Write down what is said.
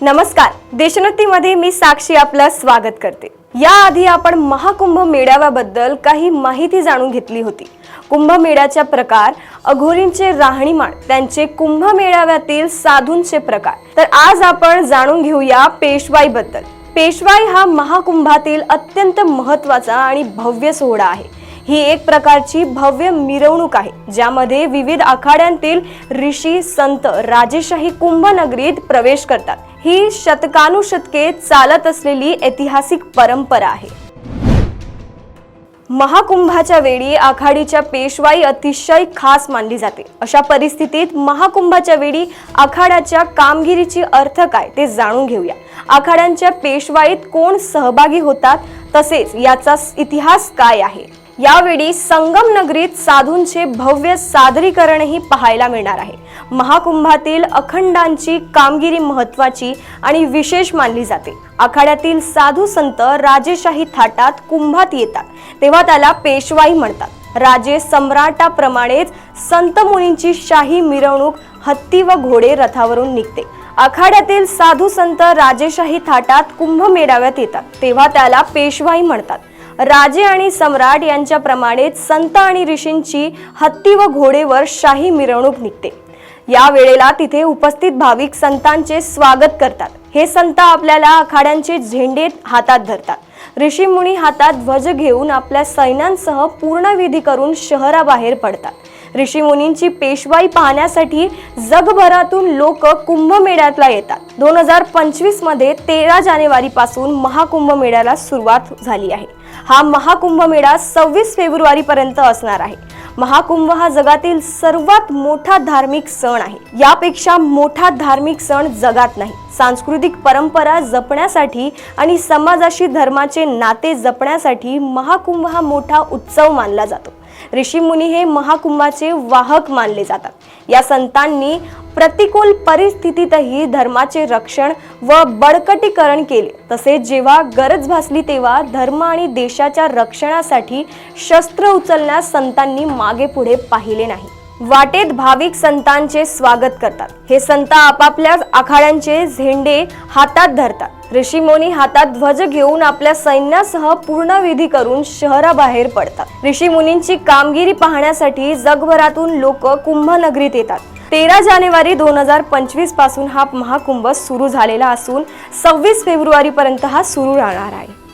नमस्कार, देशोन्नतीमध्ये मी साक्षी आपलं स्वागत करते। याआधी आपण महाकुंभ मेळाव्याबद्दल काही माहिती जाणून घेतली होती। कुंभमेळ्याचा प्रकार, अघोरींचे राहणीमान, त्यांचे कुंभ मेळाव्यातील साधूंचे प्रकार। तर आज आपण जाणून घेऊया पेशवाई बद्दल। पेशवाई हा महाकुंभातील अत्यंत महत्त्वाचा आणि भव्य सोहळा आहे। ही एक प्रकारची भव्य मिरवणूक आहे ज्यामध्ये विविध आखाड्यांतील ऋषी संत राजेशाही कुंभनगरीत प्रवेश करतात। ही शतकानुशतके चालत असलेली ऐतिहासिक परंपरा आहे। महाकुंभाच्या वेळी आखाडीच्या पेशवाई अतिशय खास मानली जाते। अशा परिस्थितीत महाकुंभाच्या वेळी आखाड्याच्या कामगिरीची अर्थ काय ते जाणून घेऊया। आखाड्यांच्या पेशवाईत कोण सहभागी होतात, तसेच याचा इतिहास काय आहे। यावेळी संगम नगरीत साधूंचे भव्य सादरीकरणही पाहायला मिळणार आहे। महाकुंभातील अखंडांची कामगिरी महत्त्वाची आणि विशेष मानली जाते। आखाड्यातील साधू संत राजेशाही थाटात कुंभात येतात तेव्हा त्याला पेशवाई म्हणतात। राजे सम्राटाप्रमाणेच संत मुनींची शाही मिरवणूक हत्ती व घोडे रथावरून निघते। आखाड्यातील साधू संत राजेशाही थाटात कुंभ मेळाव्यात येतात तेव्हा त्याला पेशवाई म्हणतात। राजे आणि सम्राट यांच्याप्रमाणेच संत आणि ऋषींची हत्ती व घोडेवर शाही मिरवणूक निघते। या वेळेला तिथे उपस्थित भाविक संतांचे स्वागत करतात। हे संत आपल्याला आखाड्यांचे झेंडे हातात धरतात। ऋषी मुनी हातात ध्वज घेऊन आपल्या सैन्यांसह पूर्ण विधी करून शहराबाहेर पडतात। ऋषी मुनींची पेशवाई पाहण्यासाठी जगभरातून लोक कुंभमेळ्याला येतात। 2025 मध्ये 13 जानेवारी पासून महाकुंभ मेळ्याला सुरुवात झाली आहे। हा महाकुंभ मेळा 26 फेब्रुवारी पर्यंत असणार आहे। महाकुंभ हा जगातील सर्वात मोठा धार्मिक सण आहे। यापेक्षा मोठा धार्मिक सण जगात नाही। सांस्कृतिक परंपरा जपण्यासाठी आणि समाजाशी धर्माचे नाते जपण्यासाठी महाकुंभ हा मोठा उत्सव मानला जातो। ऋषी मुनी हे महाकुंभाचे वाहक मानले जातात। या संतांनी प्रतिकूल परिस्थितीतही धर्माचे रक्षण व बळकटीकरण केले। तसेच जेव्हा गरज भासली तेव्हा धर्म आणि देशाच्या रक्षणासाठी शस्त्र उचलण्यास संतांनी मागे पुढे पाहिले नाही। वाटेत भाविक संतांचे स्वागत करतात। हे संत आपापल्या आखाड्यांचे झेंडे हातात धरतात। ऋषी मुनी हातात ध्वज घेऊन आपल्या सैन्यासह पूर्ण विधी करून शहराबाहेर पडतात। ऋषी मुनींची कामगिरी पाहण्यासाठी जगभरातून लोक कुंभनगरीत येतात। 13 जानेवारी 2025 पासून हा महाकुंभ सुरू झालेला असून 26 फेब्रुवारी पर्यंत हा सुरू राहणार आहे।